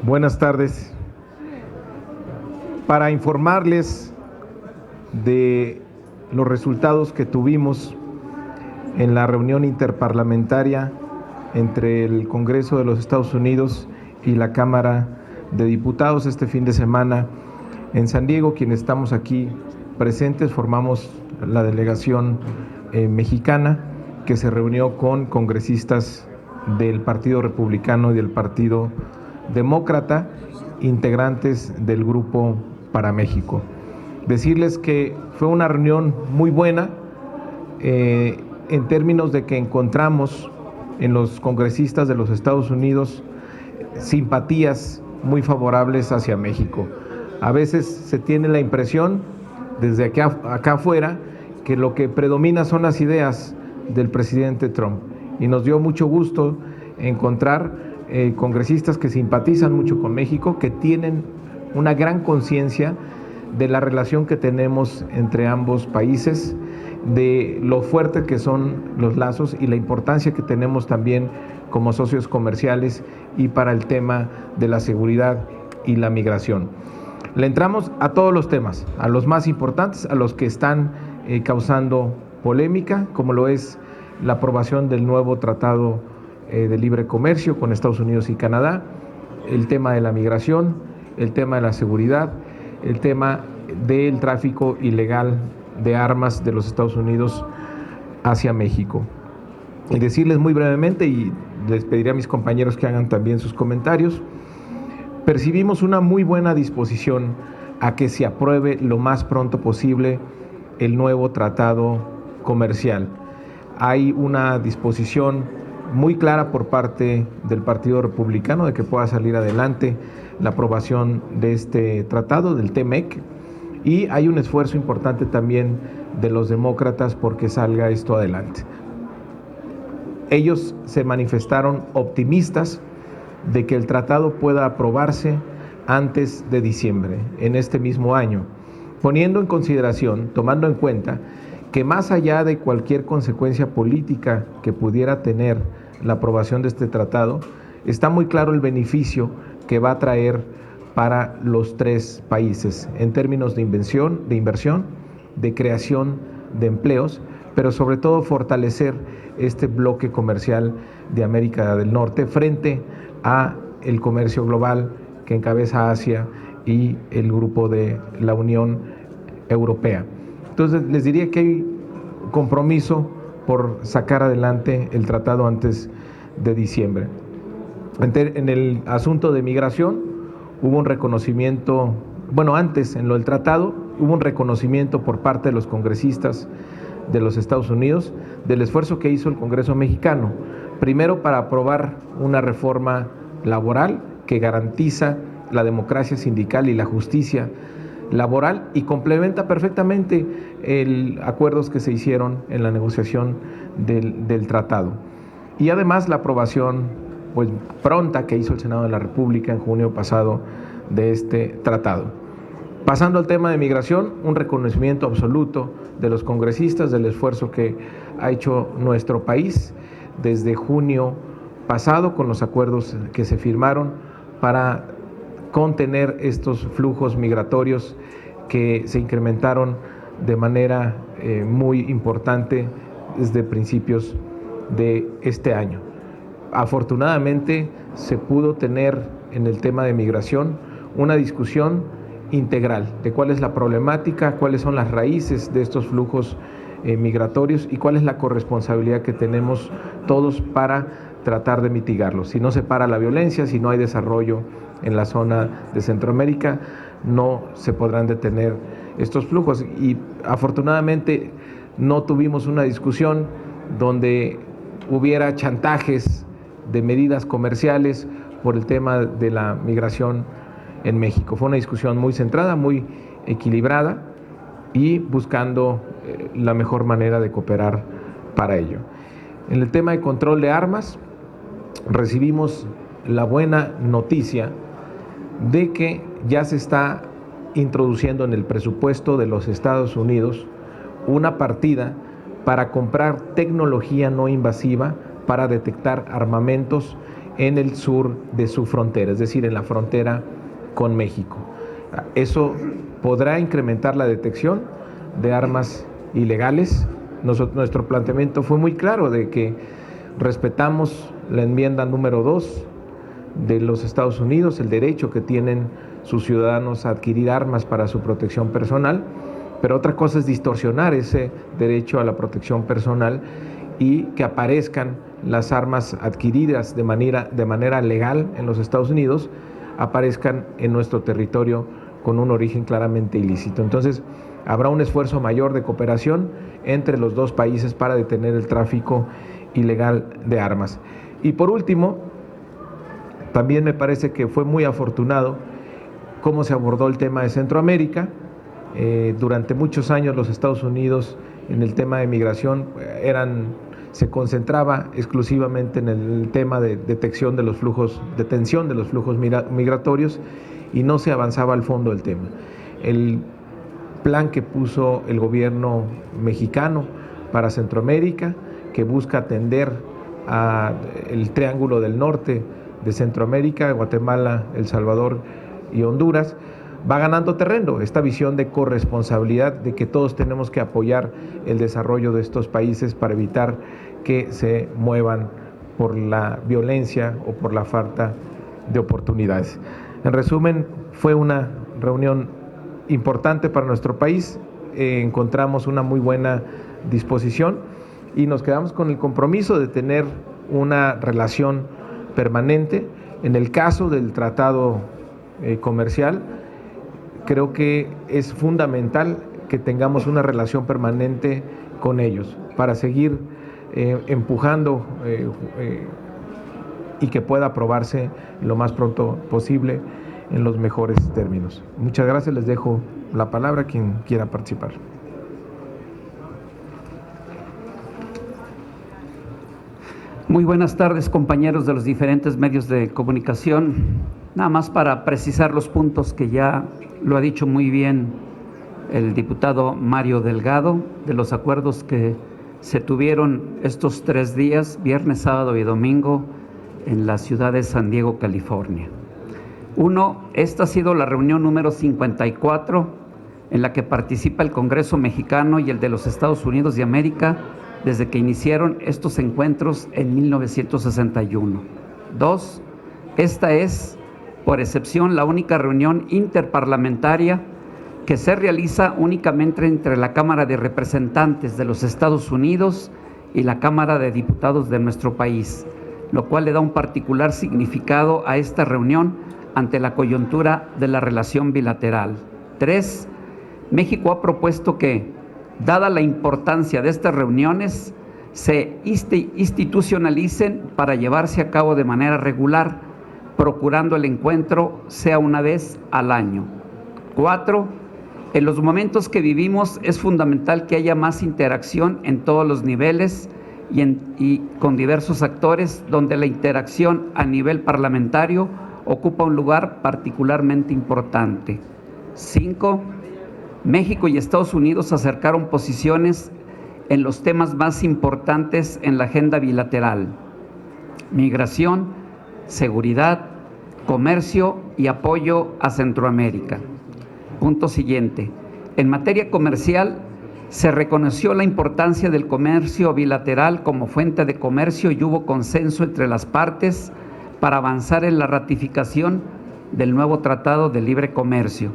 Buenas tardes. Para informarles de los resultados que tuvimos en la reunión interparlamentaria entre el Congreso de los Estados Unidos y la Cámara de Diputados este fin de semana en San Diego, quienes estamos aquí presentes, formamos la delegación mexicana que se reunió con congresistas del Partido Republicano y del Partido Demócrata, integrantes del Grupo para México. Decirles que fue una reunión muy buena en términos de que encontramos en los congresistas de los Estados Unidos simpatías muy favorables hacia México. A veces se tiene la impresión desde acá afuera que lo que predomina son las ideas del presidente Trump, y nos dio mucho gusto encontrar congresistas que simpatizan mucho con México, que tienen una gran conciencia de la relación que tenemos entre ambos países, de lo fuerte que son los lazos y la importancia que tenemos también como socios comerciales y para el tema de la seguridad y la migración. Le entramos a todos los temas, a los más importantes, a los que están causando polémica, como lo es la aprobación del nuevo tratado de libre comercio con Estados Unidos y Canadá, el tema de la migración, el tema de la seguridad, el tema del tráfico ilegal de armas de los Estados Unidos hacia México. Y decirles muy brevemente, y les pediré a mis compañeros que hagan también sus comentarios, percibimos una muy buena disposición a que se apruebe lo más pronto posible el nuevo tratado comercial. Hay una disposición muy clara por parte del Partido Republicano de que pueda salir adelante la aprobación de este tratado, del TMEC, y hay un esfuerzo importante también de los demócratas porque salga esto adelante. Ellos se manifestaron optimistas de que el tratado pueda aprobarse antes de diciembre, en este mismo año, poniendo en consideración, tomando en cuenta que más allá de cualquier consecuencia política que pudiera tener la aprobación de este tratado, está muy claro el beneficio que va a traer para los tres países en términos de inversión, de creación de empleos, pero sobre todo fortalecer este bloque comercial de América del Norte frente a el comercio global que encabeza Asia y el grupo de la Unión Europea. Entonces les diría que hay compromiso por sacar adelante el tratado antes de diciembre. En el asunto de migración hubo un reconocimiento, antes en lo del tratado hubo un reconocimiento por parte de los congresistas de los Estados Unidos del esfuerzo que hizo el Congreso mexicano, primero para aprobar una reforma laboral que garantiza la democracia sindical y la justicia laboral y complementa perfectamente acuerdos que se hicieron en la negociación del tratado. Y además la aprobación pronta que hizo el Senado de la República en junio pasado de este tratado. Pasando al tema de migración, un reconocimiento absoluto de los congresistas del esfuerzo que ha hecho nuestro país desde junio pasado con los acuerdos que se firmaron para contener estos flujos migratorios que se incrementaron de manera muy importante desde principios de este año. Afortunadamente se pudo tener en el tema de migración una discusión integral de cuál es la problemática, cuáles son las raíces de estos flujos migratorios y cuál es la corresponsabilidad que tenemos todos para tratar de mitigarlos. Si no se para la violencia, si no hay desarrollo en la zona de Centroamérica, no se podrán detener estos flujos. Y afortunadamente no tuvimos una discusión donde hubiera chantajes de medidas comerciales por el tema de la migración en México. Fue una discusión muy centrada, muy equilibrada y buscando la mejor manera de cooperar para ello. En el tema de control de armas, recibimos la buena noticia de que ya se está introduciendo en el presupuesto de los Estados Unidos una partida para comprar tecnología no invasiva para detectar armamentos en el sur de su frontera, es decir, en la frontera con México. Eso podrá incrementar la detección de armas ilegales. Nuestro planteamiento fue muy claro de que respetamos la enmienda número 2 de los Estados Unidos, el derecho que tienen sus ciudadanos a adquirir armas para su protección personal, pero otra cosa es distorsionar ese derecho a la protección personal y que aparezcan las armas adquiridas de manera legal en los Estados Unidos, aparezcan en nuestro territorio con un origen claramente ilícito. Entonces, habrá un esfuerzo mayor de cooperación entre los dos países para detener el tráfico ilegal de armas. Y por último, también me parece que fue muy afortunado cómo se abordó el tema de Centroamérica. Durante muchos años los Estados Unidos en el tema de migración se concentraba exclusivamente en el tema de detención de los flujos migratorios y no se avanzaba al fondo del tema. El plan que puso el gobierno mexicano para Centroamérica, que busca atender el triángulo del norte de Centroamérica, Guatemala, El Salvador y Honduras, va ganando terreno. Esta visión de corresponsabilidad, de que todos tenemos que apoyar el desarrollo de estos países para evitar que se muevan por la violencia o por la falta de oportunidades. En resumen, fue una reunión importante para nuestro país. Encontramos una muy buena disposición y nos quedamos con el compromiso de tener una relación permanente. En el caso del tratado comercial, creo que es fundamental que tengamos una relación permanente con ellos para seguir empujando y que pueda aprobarse lo más pronto posible en los mejores términos. Muchas gracias, les dejo la palabra a quien quiera participar. Muy buenas tardes, compañeros de los diferentes medios de comunicación. Nada más para precisar los puntos que ya lo ha dicho muy bien el diputado Mario Delgado, de los acuerdos que se tuvieron estos 3 días, viernes, sábado y domingo, en la ciudad de San Diego, California. Uno, esta ha sido la reunión número 54 en la que participa el Congreso mexicano y el de los Estados Unidos de América desde que iniciaron estos encuentros en 1961. 2, esta es, por excepción, la única reunión interparlamentaria que se realiza únicamente entre la Cámara de Representantes de los Estados Unidos y la Cámara de Diputados de nuestro país, lo cual le da un particular significado a esta reunión ante la coyuntura de la relación bilateral. 3, México ha propuesto que, dada la importancia de estas reuniones, se institucionalicen para llevarse a cabo de manera regular, procurando el encuentro sea una vez al año. 4, en los momentos que vivimos es fundamental que haya más interacción en todos los niveles y con diversos actores, donde la interacción a nivel parlamentario ocupa un lugar particularmente importante. 5, México y Estados Unidos acercaron posiciones en los temas más importantes en la agenda bilateral: migración, seguridad, comercio y apoyo a Centroamérica. Punto siguiente. En materia comercial, se reconoció la importancia del comercio bilateral como fuente de comercio y hubo consenso entre las partes para avanzar en la ratificación del nuevo Tratado de Libre Comercio.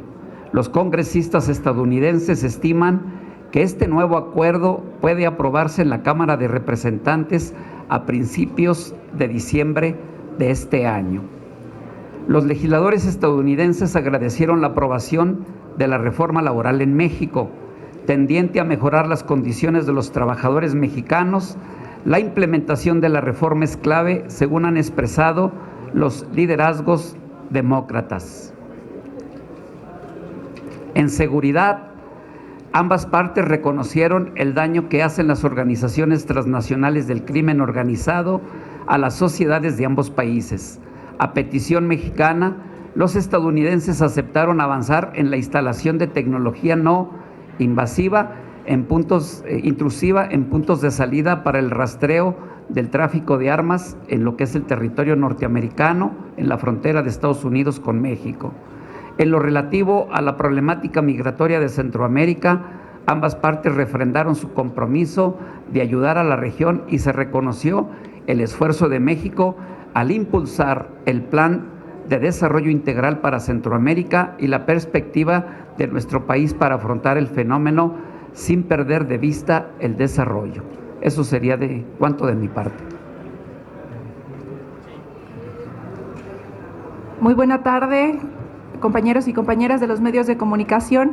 Los congresistas estadounidenses estiman que este nuevo acuerdo puede aprobarse en la Cámara de Representantes a principios de diciembre de este año. Los legisladores estadounidenses agradecieron la aprobación de la reforma laboral en México, tendiente a mejorar las condiciones de los trabajadores mexicanos. La implementación de la reforma es clave, según han expresado los liderazgos demócratas. En seguridad, ambas partes reconocieron el daño que hacen las organizaciones transnacionales del crimen organizado a las sociedades de ambos países. A petición mexicana, los estadounidenses aceptaron avanzar en la instalación de tecnología no invasiva intrusiva en puntos de salida para el rastreo del tráfico de armas en lo que es el territorio norteamericano, en la frontera de Estados Unidos con México. En lo relativo a la problemática migratoria de Centroamérica, ambas partes refrendaron su compromiso de ayudar a la región y se reconoció el esfuerzo de México al impulsar el Plan de Desarrollo Integral para Centroamérica y la perspectiva de nuestro país para afrontar el fenómeno sin perder de vista el desarrollo. Eso sería de cuanto de mi parte. Muy buena tarde, compañeros y compañeras de los medios de comunicación.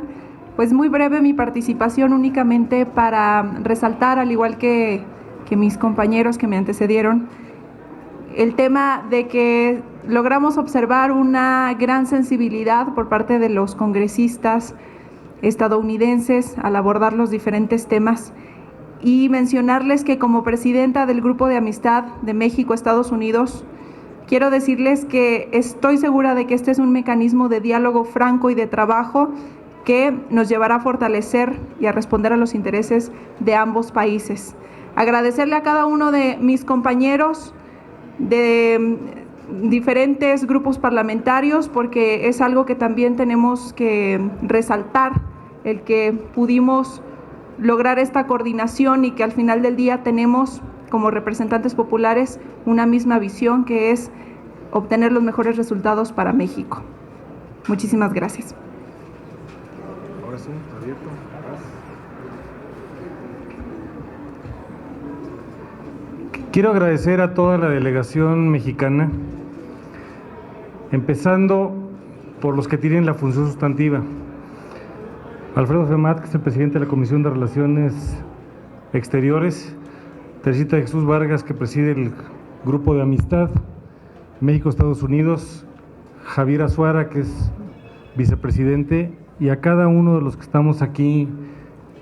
Pues muy breve mi participación, únicamente para resaltar, al igual que mis compañeros que me antecedieron, el tema de que logramos observar una gran sensibilidad por parte de los congresistas estadounidenses al abordar los diferentes temas, y mencionarles que como presidenta del Grupo de Amistad de México-Estados Unidos, quiero decirles que estoy segura de que este es un mecanismo de diálogo franco y de trabajo que nos llevará a fortalecer y a responder a los intereses de ambos países. Agradecerle a cada uno de mis compañeros de diferentes grupos parlamentarios, porque es algo que también tenemos que resaltar, el que pudimos lograr esta coordinación y que al final del día tenemos como representantes populares una misma visión, que es obtener los mejores resultados para México. Muchísimas gracias. Ahora sí, abierto. Quiero agradecer a toda la delegación mexicana, empezando por los que tienen la función sustantiva. Alfredo Femat, que es el presidente de la Comisión de Relaciones Exteriores, Teresita Jesús Vargas, que preside el Grupo de Amistad México-Estados Unidos, Javier Azuara, que es vicepresidente, y a cada uno de los que estamos aquí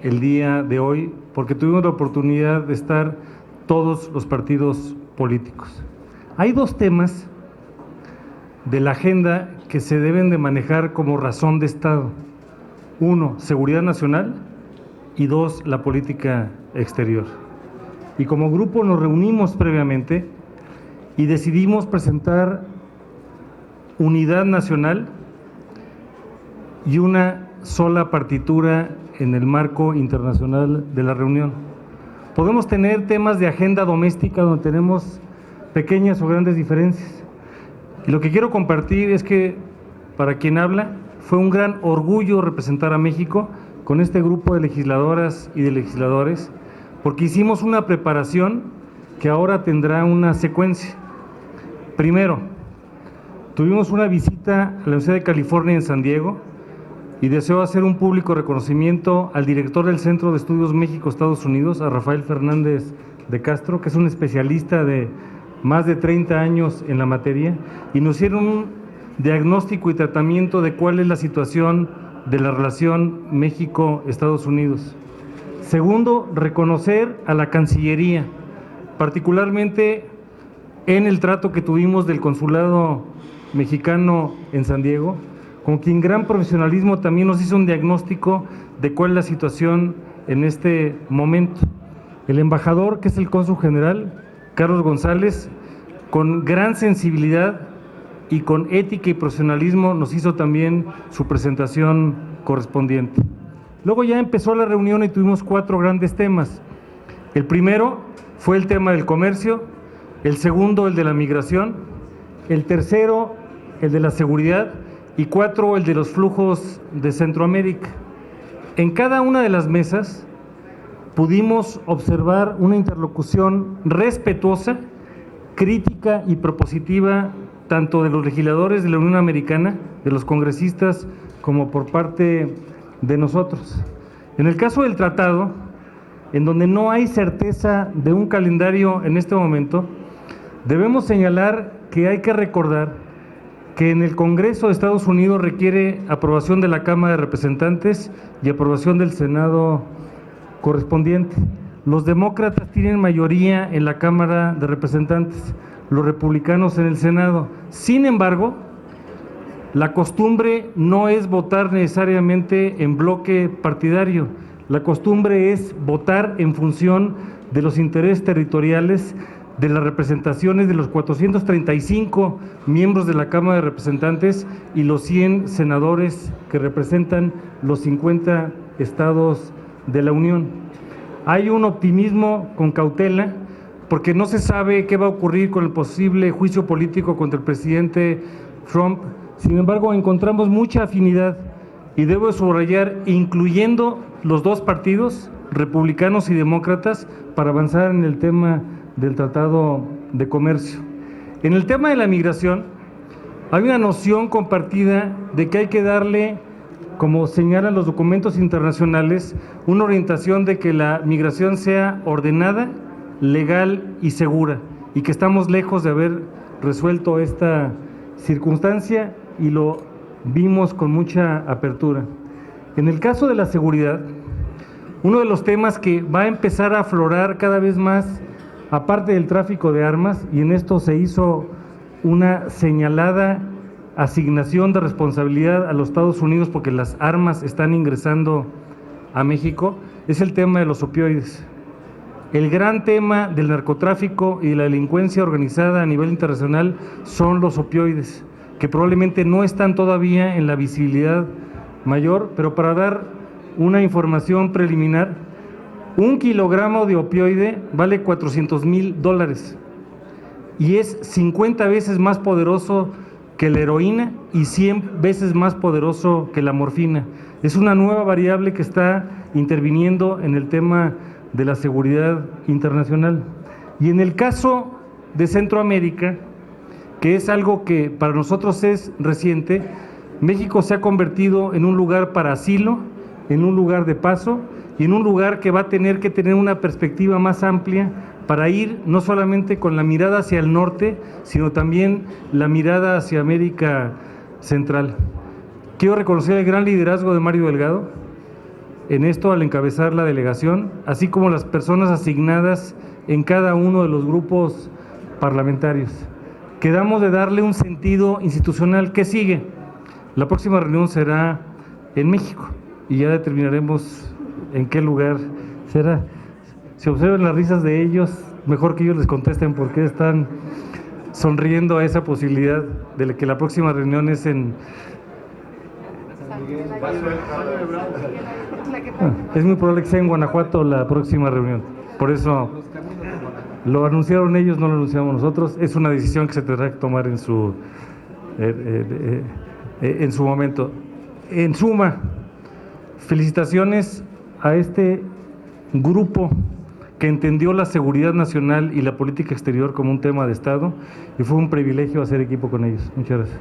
el día de hoy, porque tuvimos la oportunidad de estar todos los partidos políticos. Hay dos temas de la agenda que se deben de manejar como razón de Estado. Uno, seguridad nacional, y dos, la política exterior. Y como grupo nos reunimos previamente y decidimos presentar unidad nacional y una sola partitura en el marco internacional de la reunión. Podemos tener temas de agenda doméstica donde tenemos pequeñas o grandes diferencias. Y lo que quiero compartir es que, para quien habla, fue un gran orgullo representar a México con este grupo de legisladoras y de legisladores, porque hicimos una preparación que ahora tendrá una secuencia. Primero, tuvimos una visita a la Universidad de California en San Diego y deseo hacer un público reconocimiento al director del Centro de Estudios México-Estados Unidos, a Rafael Fernández de Castro, que es un especialista de más de 30 años en la materia, y nos hicieron un diagnóstico y tratamiento de cuál es la situación de la relación México-Estados Unidos. Segundo, reconocer a la Cancillería, particularmente en el trato que tuvimos del consulado mexicano en San Diego, con quien gran profesionalismo también nos hizo un diagnóstico de cuál es la situación en este momento. El embajador, que es el cónsul general, Carlos González, con gran sensibilidad y con ética y profesionalismo nos hizo también su presentación correspondiente. Luego ya empezó la reunión y tuvimos 4 grandes temas. El primero fue el tema del comercio, el segundo el de la migración, el tercero el de la seguridad y 4 el de los flujos de Centroamérica. En cada una de las mesas pudimos observar una interlocución respetuosa, crítica y propositiva, tanto de los legisladores de la Unión Americana, de los congresistas, como por parte de nosotros. En el caso del tratado, en donde no hay certeza de un calendario en este momento, debemos señalar que hay que recordar que en el Congreso de Estados Unidos requiere aprobación de la Cámara de Representantes y aprobación del Senado correspondiente. Los demócratas tienen mayoría en la Cámara de Representantes, los republicanos en el Senado. Sin embargo, la costumbre no es votar necesariamente en bloque partidario, la costumbre es votar en función de los intereses territoriales de las representaciones de los 435 miembros de la Cámara de Representantes y los 100 senadores que representan los 50 estados de la Unión. Hay un optimismo con cautela porque no se sabe qué va a ocurrir con el posible juicio político contra el presidente Trump. Sin embargo, encontramos mucha afinidad y debo subrayar, incluyendo los dos partidos, republicanos y demócratas, para avanzar en el tema del Tratado de Comercio. En el tema de la migración, hay una noción compartida de que hay que darle, como señalan los documentos internacionales, una orientación de que la migración sea ordenada, legal y segura, y que estamos lejos de haber resuelto esta circunstancia y lo vimos con mucha apertura. En el caso de la seguridad, uno de los temas que va a empezar a aflorar cada vez más, aparte del tráfico de armas, y en esto se hizo una señalada asignación de responsabilidad a los Estados Unidos porque las armas están ingresando a México, es el tema de los opioides. El gran tema del narcotráfico y de la delincuencia organizada a nivel internacional son los opioides, que probablemente no están todavía en la visibilidad mayor, pero para dar una información preliminar, 1 kilogramo de opioide vale $400,000 y es 50 veces más poderoso que la heroína y 100 veces más poderoso que la morfina. Es una nueva variable que está interviniendo en el tema de la seguridad internacional. Y en el caso de Centroamérica, que es algo que para nosotros es reciente, México se ha convertido en un lugar para asilo, en un lugar de paso y en un lugar que va a tener que tener una perspectiva más amplia para ir no solamente con la mirada hacia el norte, sino también la mirada hacia América Central. Quiero reconocer el gran liderazgo de Mario Delgado en esto al encabezar la delegación, así como las personas asignadas en cada uno de los grupos parlamentarios. Quedamos de darle un sentido institucional. ¿Qué sigue? La próxima reunión será en México y ya determinaremos en qué lugar será. Si observan las risas de ellos, mejor que ellos les contesten por qué están sonriendo a esa posibilidad de que la próxima reunión es en... Es muy probable que sea en Guanajuato la próxima reunión, por eso lo anunciaron ellos, no lo anunciamos nosotros. Es una decisión que se tendrá que tomar en su momento. En suma, felicitaciones a este grupo que entendió la seguridad nacional y la política exterior como un tema de Estado, y fue un privilegio hacer equipo con ellos. Muchas gracias.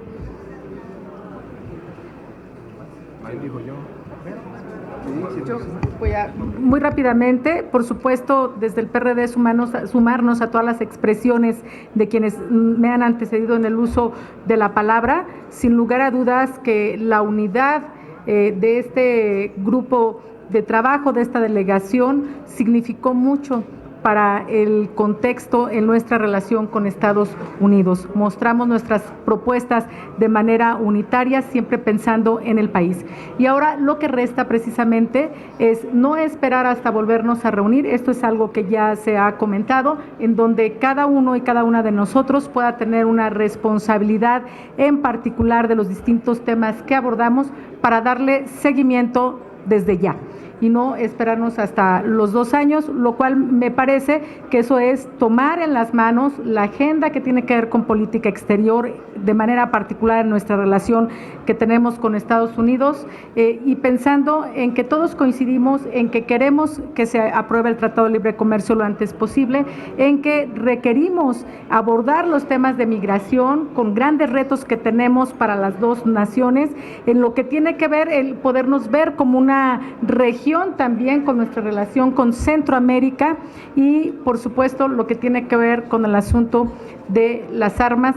Muy rápidamente, por supuesto, desde el PRD sumarnos a todas las expresiones de quienes me han antecedido en el uso de la palabra. Sin lugar a dudas que la unidad de este grupo de trabajo, de esta delegación, significó mucho para el contexto en nuestra relación con Estados Unidos. Mostramos nuestras propuestas de manera unitaria, siempre pensando en el país. Y ahora lo que resta precisamente es no esperar hasta volvernos a reunir. Esto es algo que ya se ha comentado, en donde cada uno y cada una de nosotros pueda tener una responsabilidad en particular de los distintos temas que abordamos para darle seguimiento desde ya y no esperarnos hasta los 2 años, lo cual me parece que eso es tomar en las manos la agenda que tiene que ver con política exterior, de manera particular en nuestra relación que tenemos con Estados Unidos, y pensando en que todos coincidimos en que queremos que se apruebe el Tratado de Libre Comercio lo antes posible, en que requerimos abordar los temas de migración con grandes retos que tenemos para las dos naciones, en lo que tiene que ver el podernos ver como una región también con nuestra relación con Centroamérica y, por supuesto, lo que tiene que ver con el asunto de las armas.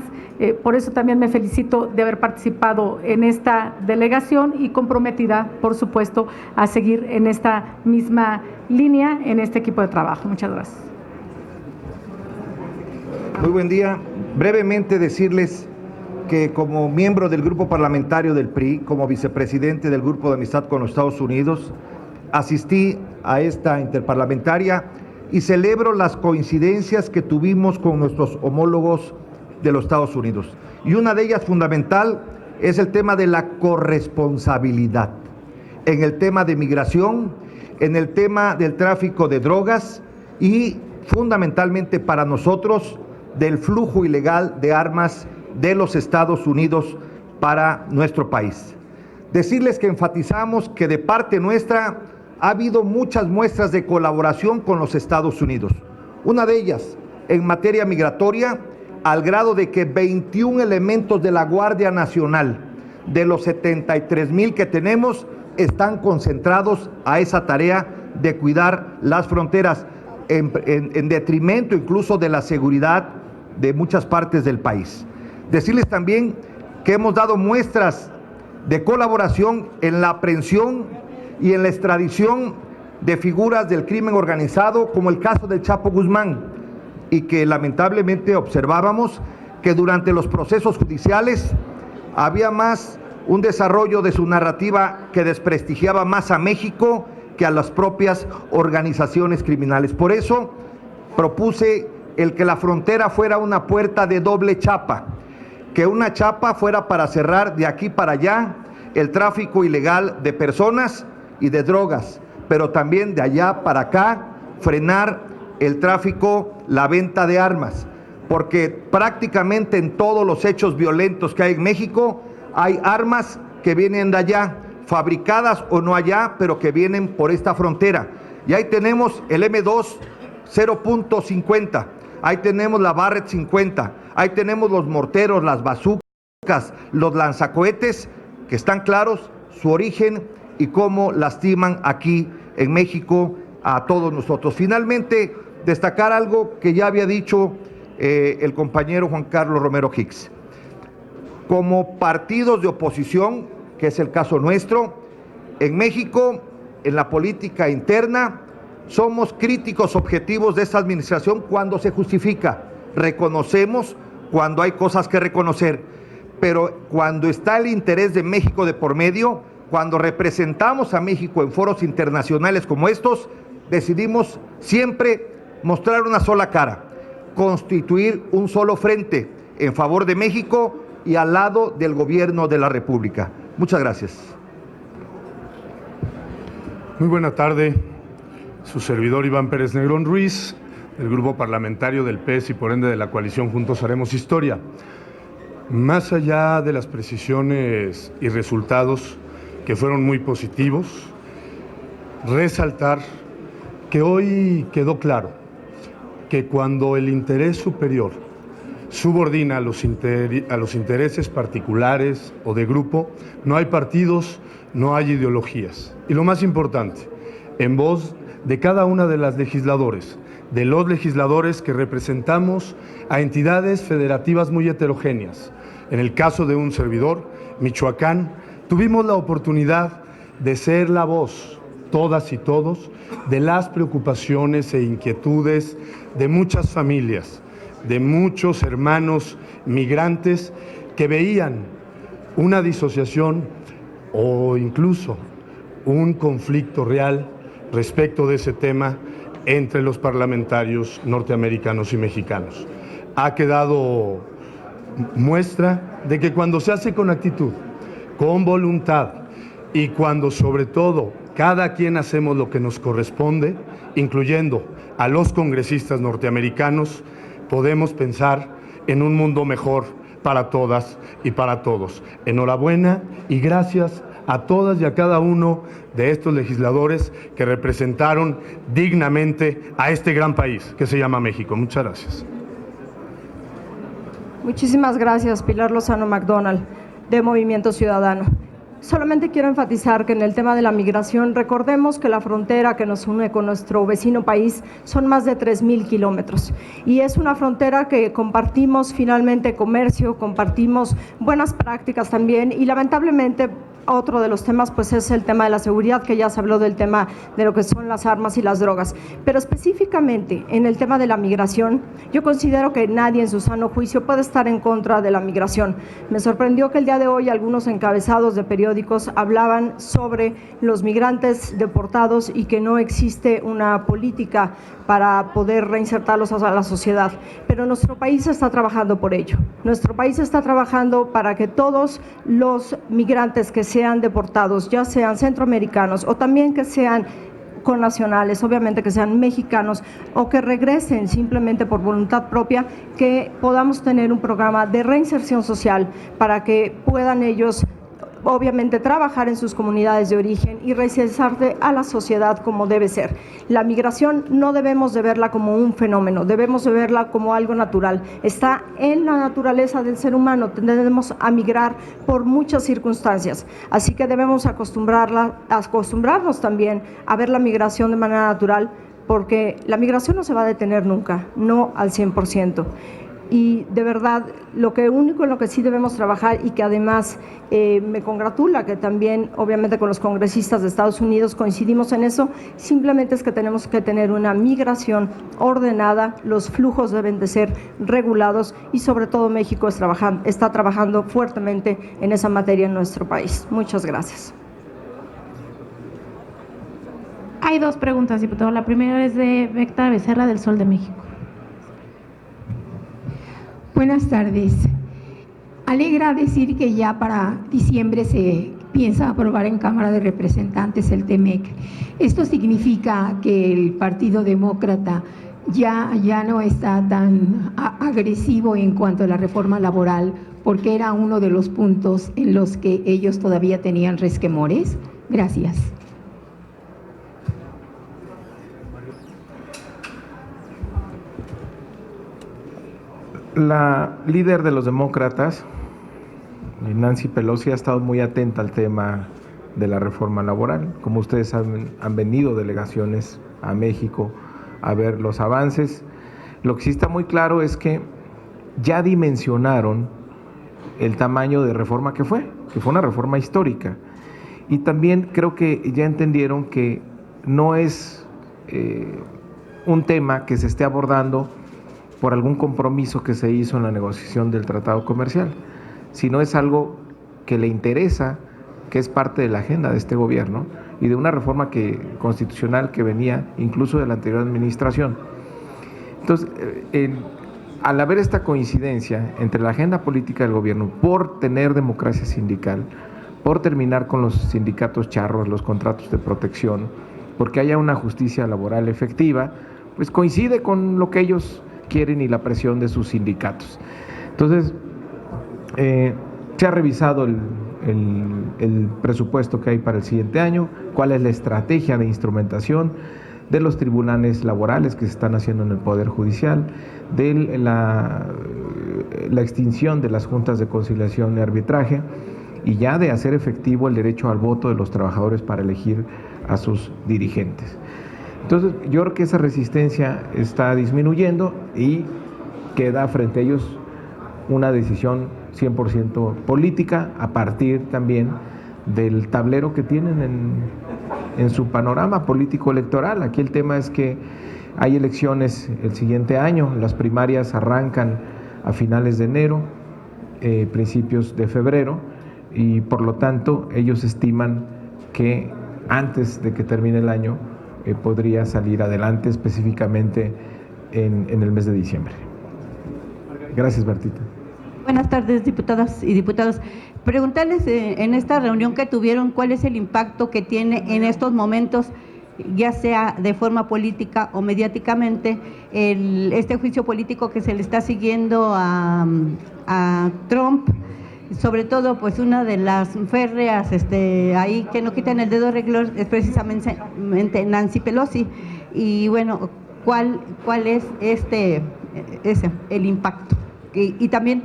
Por eso también me felicito de haber participado en esta delegación y comprometida, por supuesto, a seguir en esta misma línea en este equipo de trabajo. Muchas gracias. Muy buen día. Brevemente decirles que como miembro del grupo parlamentario del PRI, como vicepresidente del Grupo de Amistad con los Estados Unidos, asistí a esta interparlamentaria y celebro las coincidencias que tuvimos con nuestros homólogos de los Estados Unidos. Y una de ellas fundamental es el tema de la corresponsabilidad, en el tema de migración, en el tema del tráfico de drogas y fundamentalmente para nosotros del flujo ilegal de armas de los Estados Unidos para nuestro país. Decirles que enfatizamos que de parte nuestra ha habido muchas muestras de colaboración con los Estados Unidos. Una de ellas en materia migratoria, al grado de que 21 elementos de la Guardia Nacional, de los 73,000 que tenemos, están concentrados a esa tarea de cuidar las fronteras en detrimento incluso de la seguridad de muchas partes del país. Decirles también que hemos dado muestras de colaboración en la aprehensión y en la extradición de figuras del crimen organizado, como el caso del Chapo Guzmán, y que lamentablemente observábamos que durante los procesos judiciales había más un desarrollo de su narrativa que desprestigiaba más a México que a las propias organizaciones criminales. Por eso propuse el que la frontera fuera una puerta de doble chapa, que una chapa fuera para cerrar de aquí para allá el tráfico ilegal de personas y de drogas, pero también de allá para acá frenar el tráfico, la venta de armas, porque prácticamente en todos los hechos violentos que hay en México hay armas que vienen de allá, fabricadas o no allá, pero que vienen por esta frontera. Y ahí tenemos el M2 0.50, ahí tenemos la Barrett 50, ahí tenemos los morteros, las bazucas, los lanzacohetes, que están claros su origen y cómo lastiman aquí en México a todos nosotros. Finalmente, destacar algo que ya había dicho el compañero Juan Carlos Romero Hicks. Como partidos de oposición, que es el caso nuestro, en México, en la política interna, somos críticos objetivos de esta administración cuando se justifica. Reconocemos cuando hay cosas que reconocer, pero cuando está el interés de México de por medio, cuando representamos a México en foros internacionales como estos, decidimos siempre mostrar una sola cara, constituir un solo frente en favor de México y al lado del gobierno de la República. Muchas gracias. Muy buena tarde, su servidor Iván Pérez Negrón Ruiz, del grupo parlamentario del PES y por ende de la coalición Juntos Haremos Historia. Más allá de las precisiones y resultados que fueron muy positivos, resaltar que hoy quedó claro que cuando el interés superior subordina a los intereses particulares o de grupo, no hay partidos, no hay ideologías. Y lo más importante, en voz de cada una de las legisladores, de los legisladores que representamos a entidades federativas muy heterogéneas. En el caso de un servidor, Michoacán, tuvimos la oportunidad de ser la voz, todas y todos, de las preocupaciones e inquietudes de muchas familias, de muchos hermanos migrantes que veían una disociación o incluso un conflicto real respecto de ese tema entre los parlamentarios norteamericanos y mexicanos. Ha quedado muestra de que cuando se hace con actitud, con voluntad y cuando sobre todo cada quien hacemos lo que nos corresponde, incluyendo a los congresistas norteamericanos, podemos pensar en un mundo mejor para todas y para todos. Enhorabuena y gracias a todas y a cada uno de estos legisladores que representaron dignamente a este gran país que se llama México. Muchas gracias. Muchísimas gracias, Pilar Lozano McDonald, de Movimiento Ciudadano. Solamente quiero enfatizar que en el tema de la migración, recordemos que la frontera que nos une con nuestro vecino país son más de 3,000 kilómetros y es una frontera que compartimos finalmente comercio, compartimos buenas prácticas también y lamentablemente otro de los temas pues es el tema de la seguridad, que ya se habló del tema de lo que son las armas y las drogas. Pero específicamente en el tema de la migración, yo considero que nadie en su sano juicio puede estar en contra de la migración. Me sorprendió que el día de hoy algunos encabezados de periódicos hablaban sobre los migrantes deportados y que no existe una política para poder reinsertarlos a la sociedad. Pero nuestro país está trabajando por ello. Nuestro país está trabajando para que todos los migrantes que sean deportados, ya sean centroamericanos o también que sean connacionales, obviamente que sean mexicanos o que regresen simplemente por voluntad propia, que podamos tener un programa de reinserción social para que puedan ellos obviamente trabajar en sus comunidades de origen y reinsertarse a la sociedad como debe ser. La migración no debemos de verla como un fenómeno, debemos de verla como algo natural. Está en la naturaleza del ser humano, tendemos a migrar por muchas circunstancias, así que debemos acostumbrarnos también a ver la migración de manera natural, porque la migración no se va a detener nunca, no al 100%. Y de verdad, lo único en lo que sí debemos trabajar y que además me congratula que también obviamente con los congresistas de Estados Unidos coincidimos en eso, simplemente es que tenemos que tener una migración ordenada, los flujos deben de ser regulados y sobre todo México está trabajando fuertemente en esa materia en nuestro país. Muchas gracias. Hay dos preguntas, diputado. La primera es de Bécta Becerra, del Sol de México. Buenas tardes. Alegra decir que ya para diciembre se piensa aprobar en Cámara de Representantes el TEMEC. Esto significa que el Partido Demócrata ya no está tan agresivo en cuanto a la reforma laboral, porque era uno de los puntos en los que ellos todavía tenían resquemores. Gracias. La líder de los demócratas, Nancy Pelosi, ha estado muy atenta al tema de la reforma laboral. Como ustedes saben, han venido delegaciones a México a ver los avances. Lo que sí está muy claro es que ya dimensionaron el tamaño de reforma que fue una reforma histórica. Y también creo que ya entendieron que no es un tema que se esté abordando por algún compromiso que se hizo en la negociación del tratado comercial, sino es algo que le interesa, que es parte de la agenda de este gobierno y de una reforma constitucional que venía incluso de la anterior administración. Entonces, al haber esta coincidencia entre la agenda política del gobierno por tener democracia sindical, por terminar con los sindicatos charros, los contratos de protección, porque haya una justicia laboral efectiva, pues coincide con lo que ellos quieren y la presión de sus sindicatos. Entonces, se ha revisado el presupuesto que hay para el siguiente año, cuál es la estrategia de instrumentación de los tribunales laborales que se están haciendo en el Poder Judicial, de la extinción de las juntas de conciliación y arbitraje, y ya de hacer efectivo el derecho al voto de los trabajadores para elegir a sus dirigentes. Entonces, yo creo que esa resistencia está disminuyendo y queda frente a ellos una decisión 100% política a partir también del tablero que tienen en su panorama político electoral. Aquí el tema es que hay elecciones el siguiente año, las primarias arrancan a finales de enero, principios de febrero, y por lo tanto ellos estiman que antes de que termine el año podría salir adelante, específicamente en el mes de diciembre. Gracias, Bertita. Buenas tardes, diputadas y diputados. Preguntarles en esta reunión que tuvieron, ¿cuál es el impacto que tiene en estos momentos, ya sea de forma política o mediáticamente, este juicio político que se le está siguiendo a Trump? Sobre todo, pues una de las férreas ahí que no quitan el dedo renglón es precisamente Nancy Pelosi. Y bueno, ¿cuál es el impacto? Y también,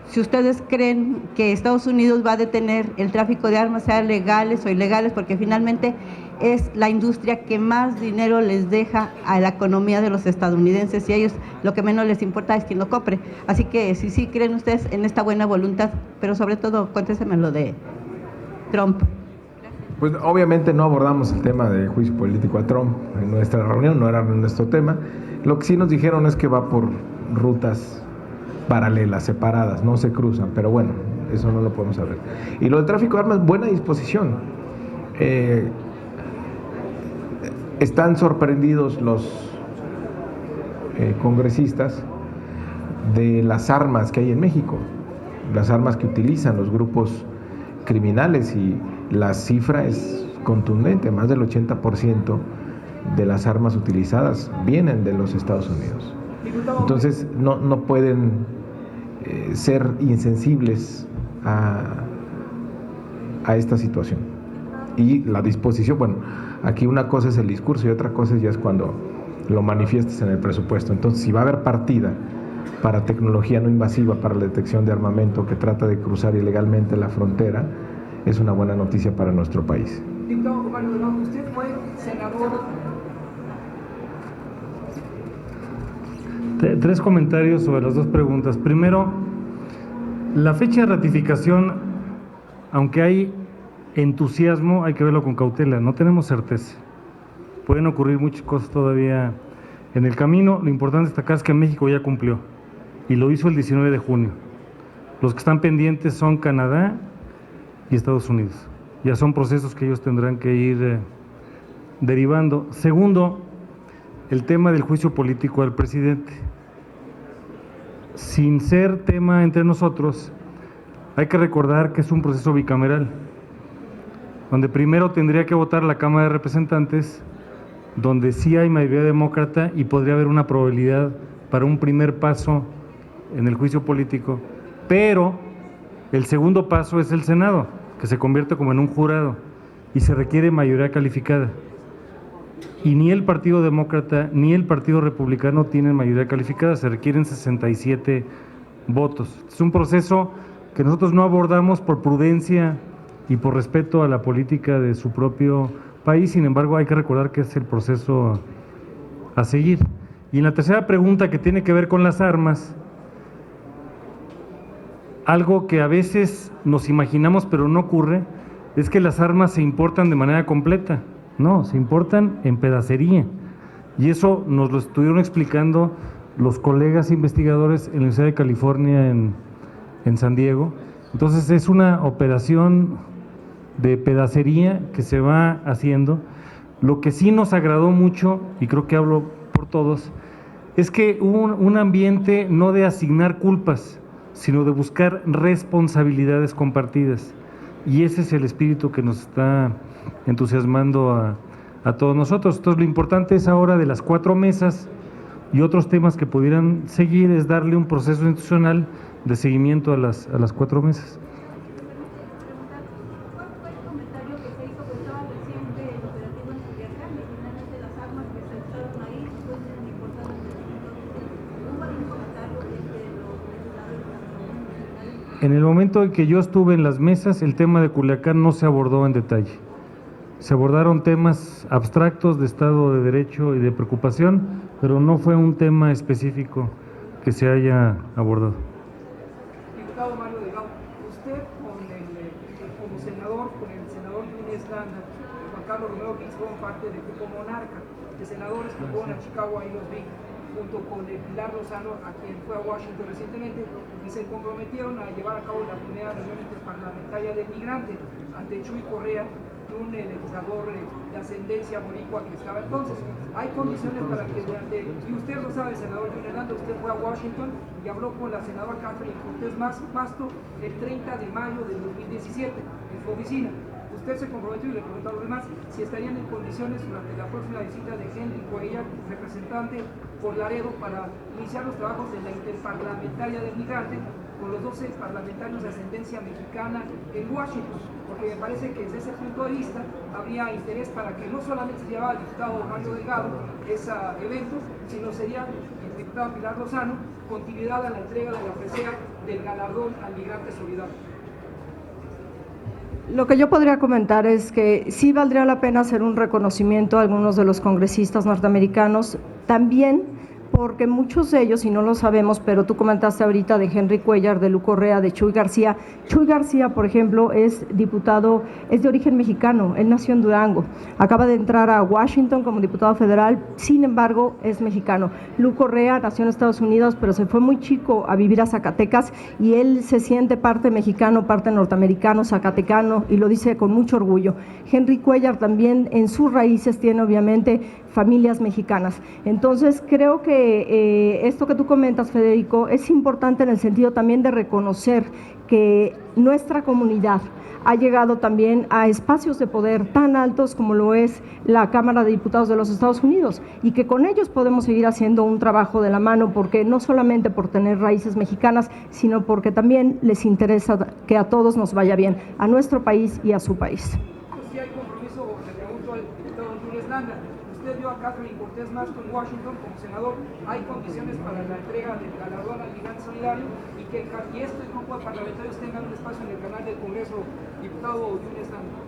si ustedes creen que Estados Unidos va a detener el tráfico de armas, sean legales o ilegales, porque finalmente es la industria que más dinero les deja a la economía de los estadounidenses, y a ellos lo que menos les importa es quien lo compre. Así que si sí creen ustedes en esta buena voluntad, pero sobre todo contéstenme lo de Trump? Pues obviamente no abordamos el tema de juicio político a Trump en nuestra reunión, no era nuestro tema. Lo que sí nos dijeron es que va por rutas paralelas, separadas, no se cruzan, pero bueno, eso no lo podemos saber. Y lo del tráfico de armas, buena disposición. Están sorprendidos los congresistas de las armas que hay en México, las armas que utilizan los grupos criminales, y la cifra es contundente, más del 80% de las armas utilizadas vienen de los Estados Unidos. Entonces no pueden ser insensibles a esta situación. Y la disposición, bueno, aquí una cosa es el discurso y otra cosa ya es cuando lo manifiestas en el presupuesto. Entonces, si va a haber partida para tecnología no invasiva para la detección de armamento que trata de cruzar ilegalmente la frontera, es una buena noticia para nuestro país. Diputado Omar Delgado, usted fue senador. Tres comentarios sobre las dos preguntas. Primero, la fecha de ratificación, aunque hay entusiasmo, hay que verlo con cautela, no tenemos certeza. Pueden ocurrir muchas cosas todavía en el camino. Lo importante destacar es que México ya cumplió y lo hizo el 19 de junio. Los que están pendientes son Canadá y Estados Unidos. Ya son procesos que ellos tendrán que ir derivando. Segundo, el tema del juicio político al presidente. Sin ser tema entre nosotros, hay que recordar que es un proceso bicameral, donde primero tendría que votar la Cámara de Representantes, donde sí hay mayoría demócrata y podría haber una probabilidad para un primer paso en el juicio político, pero el segundo paso es el Senado, que se convierte como en un jurado y se requiere mayoría calificada. Y ni el Partido Demócrata ni el Partido Republicano tienen mayoría calificada, se requieren 67 votos. Es un proceso que nosotros no abordamos por prudencia y por respeto a la política de su propio país, sin embargo hay que recordar que es el proceso a seguir. Y en la tercera pregunta, que tiene que ver con las armas, algo que a veces nos imaginamos pero no ocurre, es que las armas se importan de manera completa. No, se importan en pedacería, y eso nos lo estuvieron explicando los colegas investigadores en la Universidad de California en San Diego. Entonces es una operación de pedacería que se va haciendo. Lo que sí nos agradó mucho, y creo que hablo por todos, es que hubo un ambiente no de asignar culpas, sino de buscar responsabilidades compartidas, y ese es el espíritu que nos está entusiasmando a todos nosotros. Entonces lo importante es ahora, de las 4 mesas y otros temas que pudieran seguir, es darle un proceso institucional de seguimiento a las 4 mesas. En el momento en que yo estuve en las mesas, el tema de Culiacán no se abordó en detalle. Se abordaron temas abstractos de Estado de Derecho y de preocupación, pero no fue un tema específico que se haya abordado. Diputado Mario Delgado, usted como senador, con el senador Núñez Landa, Juan Carlos Romero Brix, fueron parte del grupo Monarca, de senadores que fueron a Chicago, ahí los vi, junto con el Pilar Lozano, a quien fue a Washington recientemente, y se comprometieron a llevar a cabo la primera reunión interparlamentaria del migrante ante Chuy Correa, un legislador de ascendencia boricua que estaba entonces. Hay condiciones para que y usted lo sabe, senador Hernando, usted fue a Washington y habló con la senadora Catherine Cortés Masto el 30 de mayo del 2017 en su oficina. Usted se comprometió, y le preguntó a los demás si estarían en condiciones durante la próxima visita de Henry Cuellar, representante por Laredo, para iniciar los trabajos de la interparlamentaria del migrante con los 12 parlamentarios de ascendencia mexicana en Washington, porque me parece que desde ese punto de vista habría interés para que no solamente se llevara el diputado Mario Delgado ese evento, sino sería el diputado Pilar Lozano, continuidad a la entrega de la presea del galardón al migrante solidario. Lo que yo podría comentar es que sí valdría la pena hacer un reconocimiento a algunos de los congresistas norteamericanos, también porque muchos de ellos, y no lo sabemos, pero tú comentaste ahorita de Henry Cuellar, de Lu Correa, de Chuy García. Chuy García, por ejemplo, es diputado, es de origen mexicano, él nació en Durango, acaba de entrar a Washington como diputado federal, sin embargo, es mexicano. Lu Correa nació en Estados Unidos, pero se fue muy chico a vivir a Zacatecas y él se siente parte mexicano, parte norteamericano, zacatecano, y lo dice con mucho orgullo. Henry Cuellar también en sus raíces tiene obviamente familias mexicanas. Entonces, creo que esto que tú comentas, Federico, es importante en el sentido también de reconocer que nuestra comunidad ha llegado también a espacios de poder tan altos como lo es la Cámara de Diputados de los Estados Unidos, y que con ellos podemos seguir haciendo un trabajo de la mano, porque no solamente por tener raíces mexicanas, sino porque también les interesa que a todos nos vaya bien, a nuestro país y a su país. Si hay compromiso, le pregunto al diputado Antunes Landa, usted vio a Catherine Cortés Masto en Washington como senador, ¿hay condiciones para la entrega del galardón al Gigante Solidario y que este grupo de parlamentarios tengan un espacio en el canal del Congreso, diputado Antunes Landa?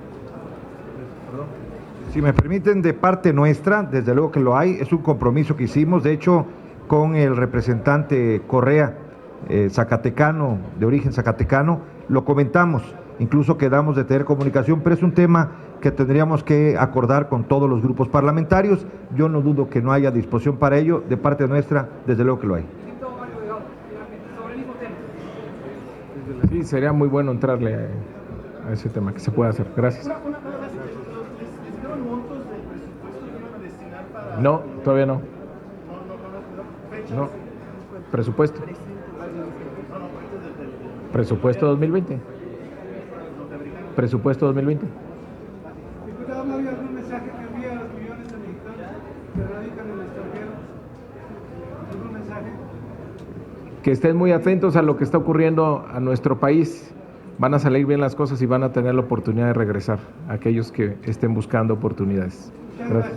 Si me permiten, de parte nuestra, desde luego que lo hay, es un compromiso que hicimos, de hecho, con el representante Correa, zacatecano, de origen zacatecano, lo comentamos, incluso quedamos de tener comunicación, pero es un tema que tendríamos que acordar con todos los grupos parlamentarios. Yo no dudo que no haya disposición para ello, de parte nuestra, desde luego que lo hay. Sí, sería muy bueno entrarle a ese tema, que se puede hacer. Gracias. No, todavía no. No. Presupuesto. Presupuesto 2020. Presupuesto 2020. Diputado, ¿no había algún mensaje que envía a los millones de mexicanos que radican en el extranjero? ¿Algún mensaje? Que estén muy atentos a lo que está ocurriendo a nuestro país. Van a salir bien las cosas y van a tener la oportunidad de regresar, aquellos que estén buscando oportunidades. Gracias.